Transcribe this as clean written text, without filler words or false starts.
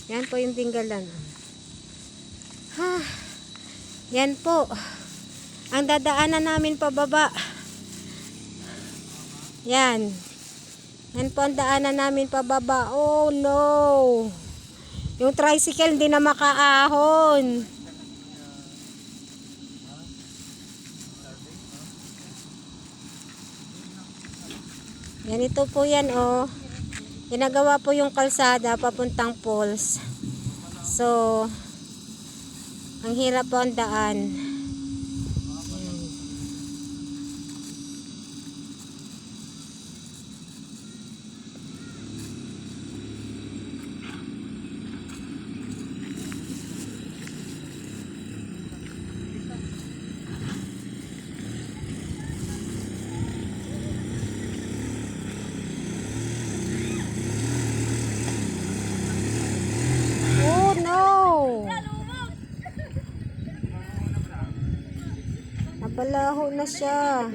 Yan po yung tinggalan. Ha, yan po. Ang dadaanan namin pababa. Yan. Yan po ang daanan namin pababa. Oh no. Yung tricycle hindi na makaahon. Ganito po yan oh. Ginagawa po yung kalsada papuntang falls. So, ang hirap po ang daan. Yan. Oh no! Nabalaho na siya.